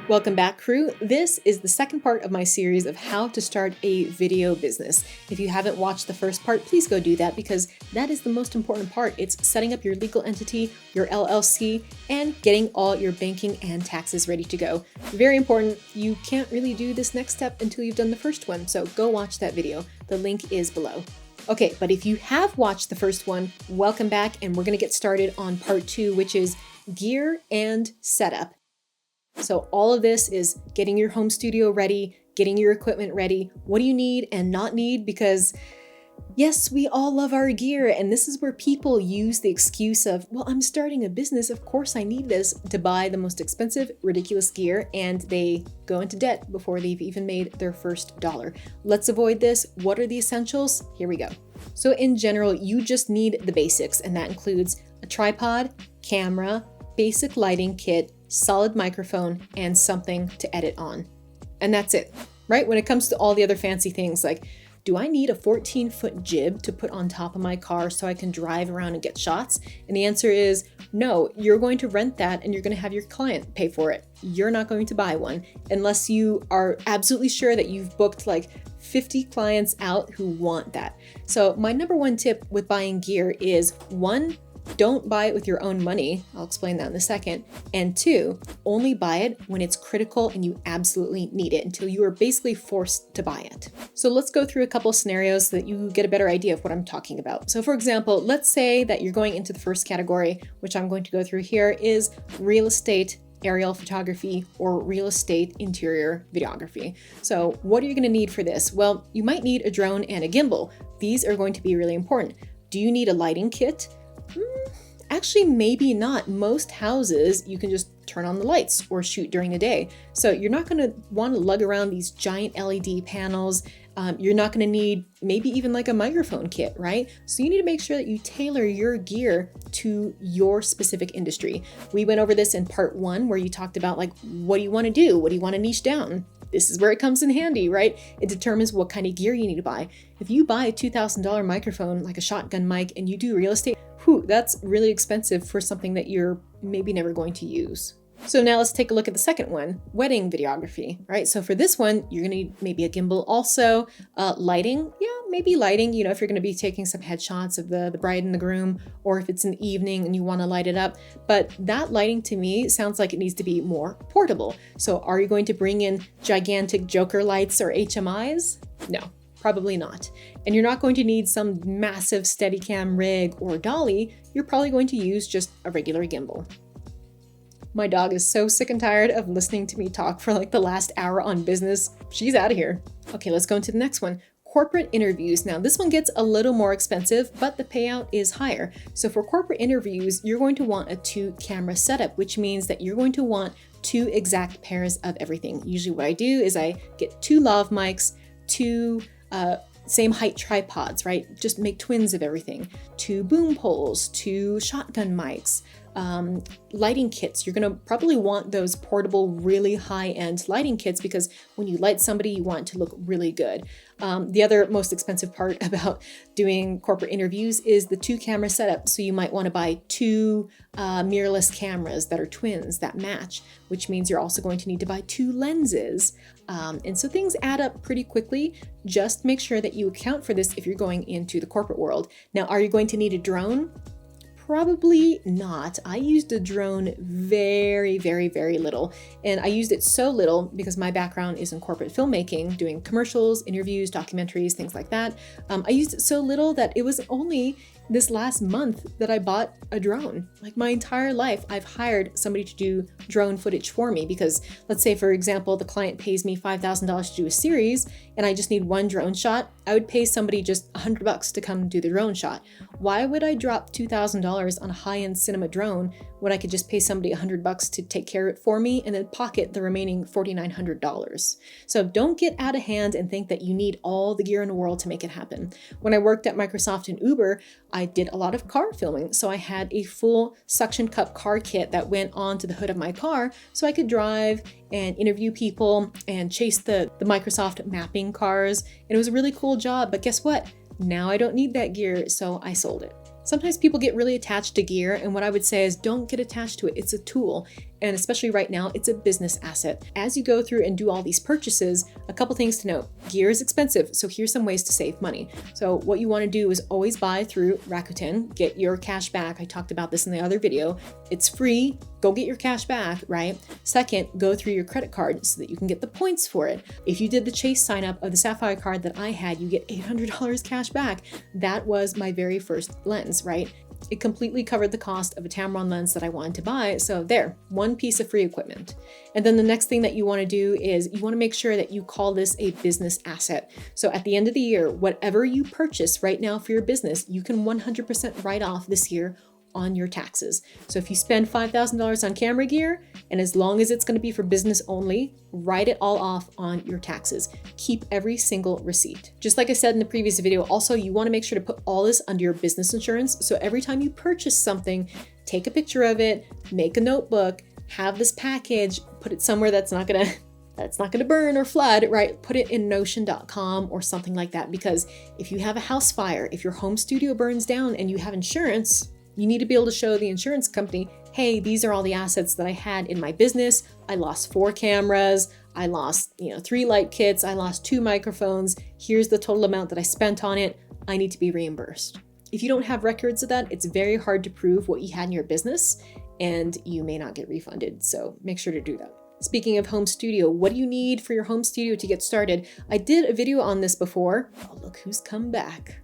Welcome back, crew. This is the second part of my series of how to start a video business. If you haven't watched the first part, please go do that because that is the most important part. It's setting up your legal entity, your LLC, and getting all your banking and taxes ready to go. Very important. You can't really do this next step until you've done the first one, so go watch that video. The link is below. Okay, but if you have watched the first one, welcome back, and we're going to get started on part 2, which is gear and setup. So all of this is getting your home studio ready, getting your equipment ready. What do you need and not need? Because yes, we all love our gear, and this is where people use the excuse of, well, I'm starting a business, of course I need this, to buy the most expensive, ridiculous gear, and they go into debt before they've even made their first dollar. Let's avoid this. What are the essentials? Here we go. So in general, you just need the basics, and that includes a tripod, camera, basic lighting kit, solid microphone, and something to edit on. And that's it, right? When it comes to all the other fancy things like, do I need a 14-foot jib to put on top of my car so I can drive around and get shots? And the answer is no, you're going to rent that and you're going to have your client pay for it. You're not going to buy one unless you are absolutely sure that you've booked like 50 clients out who want that. So my number one tip with buying gear is 1, don't buy it with your own money. I'll explain that in a second. And 2, only buy it when it's critical and you absolutely need it until you are basically forced to buy it. So let's go through a couple scenarios so that you get a better idea of what I'm talking about. So for example, let's say that you're going into the first category, which I'm going to go through here, is real estate aerial photography or real estate interior videography. So what are you going to need for this? Well, you might need a drone and a gimbal. These are going to be really important. Do you need a lighting kit? Actually, maybe not. Most houses, you can just turn on the lights or shoot during the day. So you're not going to want to lug around these giant LED panels. You're not going to need maybe even like a microphone kit, right? So you need to make sure that you tailor your gear to your specific industry. We went over this in part 1 where you talked about like, what do you want to do? What do you want to niche down? This is where it comes in handy, right? It determines what kind of gear you need to buy. If you buy a $2,000 microphone, like a shotgun mic, and you do real estate, that's really expensive for something that you're maybe never going to use. So now let's take a look at the second one, wedding videography, right? So for this one, you're gonna need maybe a gimbal also, lighting, maybe lighting, if you're gonna be taking some headshots of the bride and the groom, or if it's in the evening and you wanna light it up. But that lighting to me sounds like it needs to be more portable. So are you going to bring in gigantic Joker lights or HMIs? No. Probably not. And you're not going to need some massive Steadicam rig or dolly. You're probably going to use just a regular gimbal. My dog is so sick and tired of listening to me talk for like the last hour on business. She's out of here. Okay, let's go into the next one. Corporate interviews. Now this one gets a little more expensive, but the payout is higher. So for corporate interviews, you're going to want a 2-camera setup, which means that you're going to want 2 exact pairs of everything. Usually what I do is I get 2 lav mics, 2 same height tripods, right? Just make twins of everything. 2 boom poles, 2 shotgun mics, lighting kits. You're gonna probably want those portable, really high-end lighting kits because when you light somebody, you want it to look really good. The other most expensive part about doing corporate interviews is the 2-camera setup. So you might want to buy 2 mirrorless cameras that are twins that match, which means you're also going to need to buy 2 lenses. And so things add up pretty quickly. Just make sure that you account for this if you're going into the corporate world. Now, are you going to need a drone? Probably not. I used a drone very, very, very little. And I used it so little because my background is in corporate filmmaking, doing commercials, interviews, documentaries, things like that. I used it so little that it was only this last month that I bought a drone. Like my entire life, I've hired somebody to do drone footage for me because let's say, for example, the client pays me $5,000 to do a series and I just need 1 drone shot. I would pay somebody just $100 to come do the drone shot. Why would I drop $2,000 on a high-end cinema drone when I could just pay somebody $100 to take care of it for me and then pocket the remaining $4,900? So don't get out of hand and think that you need all the gear in the world to make it happen. When I worked at Microsoft and Uber, I did a lot of car filming. So I had a full suction cup car kit that went onto the hood of my car so I could drive and interview people and chase the Microsoft mapping cars. And it was a really cool job, but guess what? Now I don't need that gear, so I sold it. Sometimes people get really attached to gear, and what I would say is don't get attached to it. It's a tool. And especially right now, it's a business asset. As you go through and do all these purchases, a couple things to note. Gear is expensive, so here's some ways to save money. So what you want to do is always buy through Rakuten, get your cash back. I talked about this in the other video. It's free. Go get your cash back, right? Second, go through your credit card so that you can get the points for it. If you did the Chase sign up of the Sapphire card that I had, you get $800 cash back. That was my very first lens, right? It completely covered the cost of a Tamron lens that I wanted to buy. So there, one piece of free equipment. And then the next thing that you want to do is you want to make sure that you call this a business asset. So at the end of the year, whatever you purchase right now for your business, you can 100% write off this year on your taxes. So if you spend $5,000 on camera gear, and as long as it's going to be for business only, write it all off on your taxes. Keep every single receipt. Just like I said in the previous video, also you want to make sure to put all this under your business insurance. So every time you purchase something, take a picture of it, make a notebook, have this package, put it somewhere that's not gonna burn or flood, right? Put it in Notion.com or something like that, because if you have a house fire, if your home studio burns down and you have insurance, you need to be able to show the insurance company, hey, these are all the assets that I had in my business. I lost 4 cameras. I lost, 3 light kits. I lost 2 microphones. Here's the total amount that I spent on it. I need to be reimbursed. If you don't have records of that, it's very hard to prove what you had in your business, and you may not get refunded. So make sure to do that. Speaking of home studio, what do you need for your home studio to get started? I did a video on this before. Oh, look who's come back.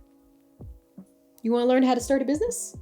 You want to learn how to start a business?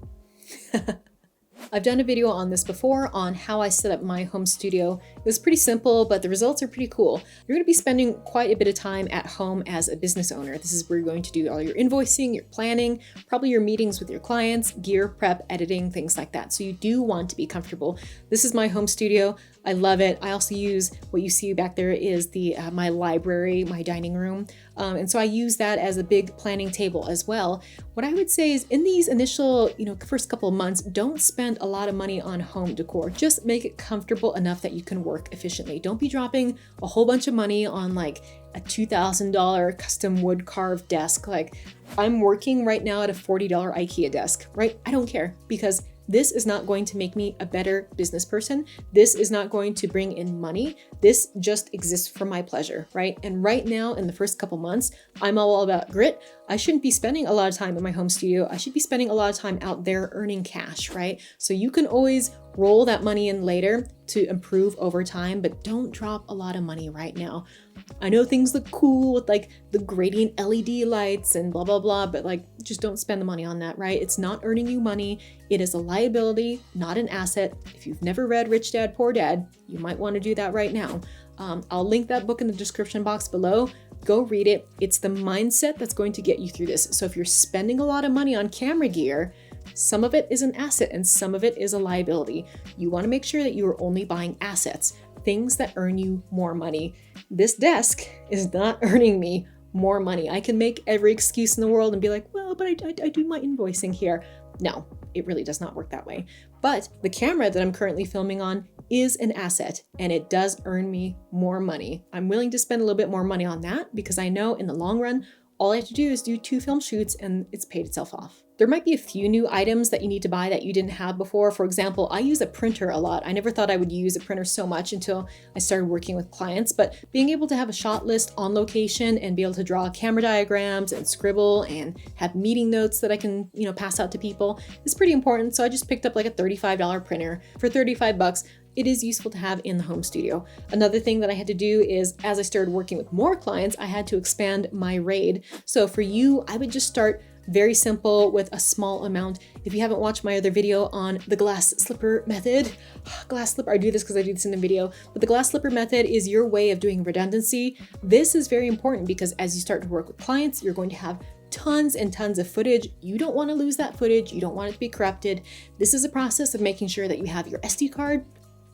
I've done a video on this before on how I set up my home studio. It was pretty simple, but the results are pretty cool. You're going to be spending quite a bit of time at home as a business owner. This is where you're going to do all your invoicing, your planning, probably your meetings with your clients, gear prep, editing, things like that. So you do want to be comfortable. This is my home studio. I love it. I also use what you see back there is my library, my dining room. And so I use that as a big planning table as well. What I would say is in these initial, first couple of months, don't spend a lot of money on home decor. Just make it comfortable enough that you can work efficiently. Don't be dropping a whole bunch of money on like a $2,000 custom wood carved desk. Like I'm working right now at a $40 IKEA desk, right? I don't care, because this is not going to make me a better business person. This is not going to bring in money. This just exists for my pleasure, right? And right now, in the first couple months, I'm all about grit. I shouldn't be spending a lot of time in my home studio. I should be spending a lot of time out there earning cash, right? So you can always roll that money in later to improve over time, but don't drop a lot of money right now. I know things look cool with like the gradient LED lights and blah, blah, blah, but like just don't spend the money on that, right? It's not earning you money. It is a liability, not an asset. If you've never read Rich Dad, Poor Dad, you might want to do that right now. I'll link that book in the description box below. Go read it. It's the mindset that's going to get you through this. So if you're spending a lot of money on camera gear, some of it is an asset and some of it is a liability. You want to make sure that you are only buying assets, things that earn you more money. This desk is not earning me more money. I can make every excuse in the world and be like, well, but I do my invoicing here. No, it really does not work that way. But the camera that I'm currently filming on is an asset and it does earn me more money. I'm willing to spend a little bit more money on that because I know in the long run, all I have to do is do 2 film shoots and it's paid itself off. There might be a few new items that you need to buy that you didn't have before. For example, I use a printer a lot. I never thought I would use a printer so much until I started working with clients, but being able to have a shot list on location and be able to draw camera diagrams and scribble and have meeting notes that I can, pass out to people is pretty important. So I just picked up like a $35 printer for 35 bucks. It is useful to have in the home studio. Another thing that I had to do is as I started working with more clients, I had to expand my RAID. So for you, I would just start very simple with a small amount. If you haven't watched my other video on the glass slipper method, I do this because I do this in the video, but the glass slipper method is your way of doing redundancy. This is very important because as you start to work with clients, you're going to have tons and tons of footage. You don't want to lose that footage. You don't want it to be corrupted. This is a process of making sure that you have your SD card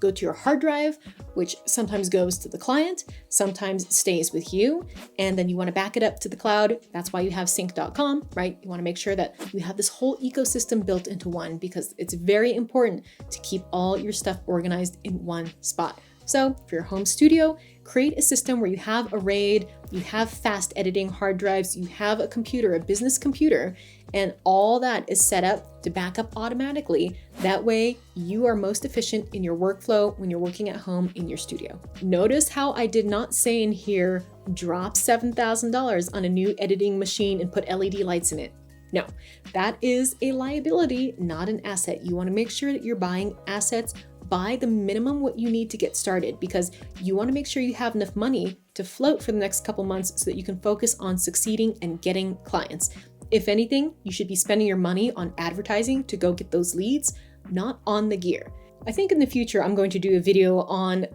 go to your hard drive, which sometimes goes to the client, sometimes stays with you, and then you want to back it up to the cloud. That's why you have sync.com, right? You want to make sure that you have this whole ecosystem built into one because it's very important to keep all your stuff organized in one spot. So for your home studio, create a system where you have a RAID you have fast editing hard drives, you have a computer, a business computer, and all that is set up to back up automatically. That way you are most efficient in your workflow when you're working at home in your studio. Notice how I did not say in here, drop $7,000 on a new editing machine and put LED lights in it. No, that is a liability, not an asset. You want to make sure that you're buying assets. Buy the minimum what you need to get started, because you want to make sure you have enough money to float for the next couple months so that you can focus on succeeding and getting clients. If anything, you should be spending your money on advertising to go get those leads, not on the gear. I think in the future, I'm going to do a video on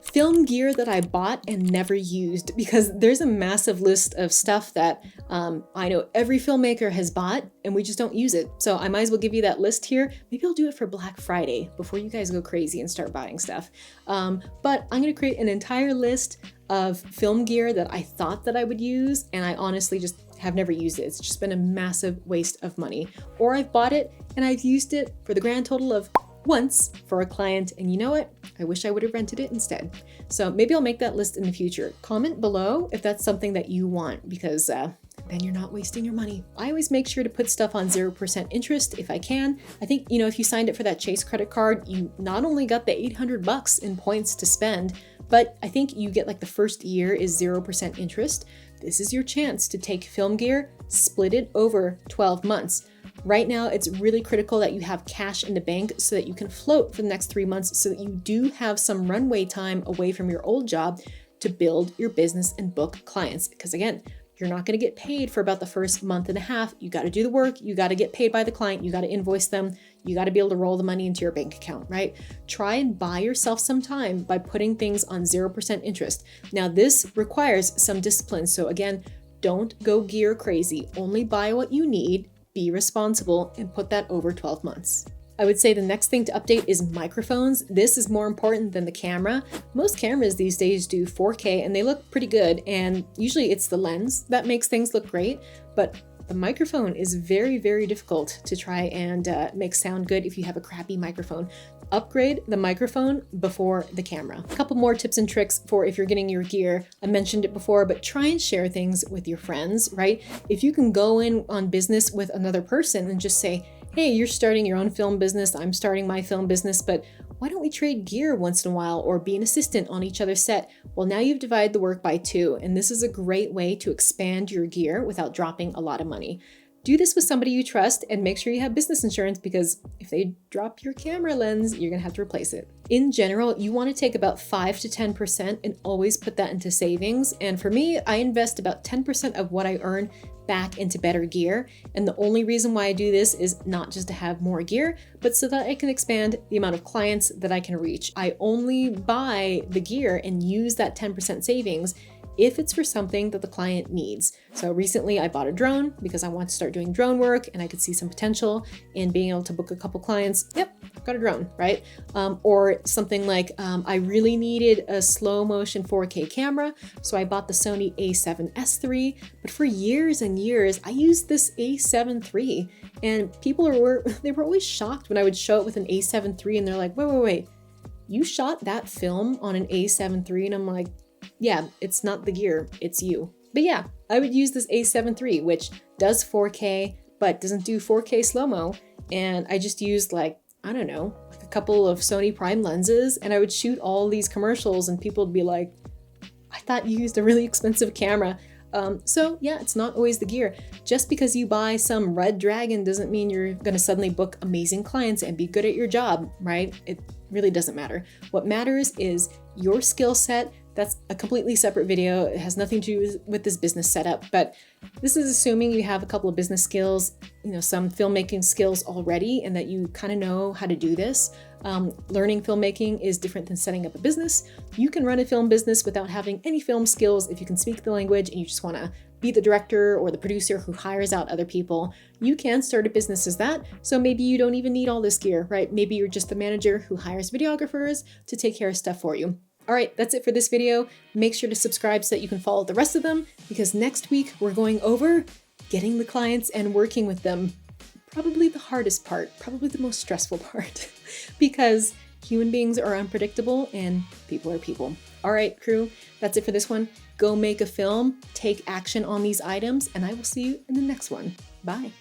film gear that I bought and never used, because there's a massive list of stuff that I know every filmmaker has bought and we just don't use it. So I might as well give you that list here. Maybe I'll do it for Black Friday before you guys go crazy and start buying stuff. But I'm going to create an entire list of film gear that I thought that I would use, and I honestly just have never used it. It's just been a massive waste of money. Or I've bought it and I've used it for the grand total of once for a client, and you know what? I wish I would have rented it instead. So maybe I'll make that list in the future. Comment below if that's something that you want, because then you're not wasting your money. I always make sure to put stuff on 0% interest if I can. I think, if you signed up for that Chase credit card, you not only got the $800 in points to spend, but I think you get like the first year is 0% interest. This is your chance to take film gear, split it over 12 months. Right now, it's really critical that you have cash in the bank so that you can float for the next 3 months, so that you do have some runway time away from your old job to build your business and book clients. Because again, you're not going to get paid for about the first month and a half. You got to do the work. You got to get paid by the client. You got to invoice them. You got to be able to roll the money into your bank account, right? Try and buy yourself some time by putting things on 0% interest. Now, this requires some discipline. So again, don't go gear crazy. Only buy what you need. Be responsible and put that over 12 months. I would say the next thing to update is microphones. This is more important than the camera. Most cameras these days do 4K and they look pretty good, and usually it's the lens that makes things look great, but the microphone is very, very difficult to try and make sound good if you have a crappy microphone. Upgrade the microphone before the camera. A couple more tips and tricks for if you're getting your gear. I mentioned it before, but try and share things with your friends, right? If you can go in on business with another person and just say, hey, you're starting your own film business, I'm starting my film business, but why don't we trade gear once in a while or be an assistant on each other's set? Well, now you've divided the work by 2, and this is a great way to expand your gear without dropping a lot of money. Do this with somebody you trust and make sure you have business insurance, because if they drop your camera lens, you're gonna have to replace it. In general, you wanna take about 5 to 10% and always put that into savings. And for me, I invest about 10% of what I earn back into better gear. And the only reason why I do this is not just to have more gear, but so that I can expand the amount of clients that I can reach. I only buy the gear and use that 10% savings if it's for something that the client needs. So recently I bought a drone because I want to start doing drone work and I could see some potential in being able to book a couple clients. Yep, I've got a drone, right? Or something like I really needed a slow motion 4K camera, so I bought the Sony a7S III, but for years and years I used this a7 III, and people were always shocked when I would show it with an a7 III and they're like, wait, you shot that film on an a7 III? And I'm like, yeah, it's not the gear, it's you. But yeah, I would use this a7 III, which does 4K, but doesn't do 4K slow-mo. And I just used like a couple of Sony Prime lenses, and I would shoot all these commercials and people would be like, I thought you used a really expensive camera. So yeah, it's not always the gear. Just because you buy some Red Dragon doesn't mean you're gonna suddenly book amazing clients and be good at your job, right? It really doesn't matter. What matters is your skill set. That's a completely separate video. It has nothing to do with this business setup, but this is assuming you have a couple of business skills, some filmmaking skills already, and that you kind of know how to do this. Learning filmmaking is different than setting up a business. You can run a film business without having any film skills if you can speak the language and you just want to be the director or the producer who hires out other people. You can start a business as that, so maybe you don't even need all this gear, right? Maybe you're just the manager who hires videographers to take care of stuff for you. All right, that's it for this video. Make sure to subscribe so that you can follow the rest of them, because next week we're going over getting the clients and working with them. Probably the hardest part, probably the most stressful part, because Human beings are unpredictable and people are people. All right, crew, that's it for this one. Go make a film, take action on these items, and I will see you in the next one. Bye.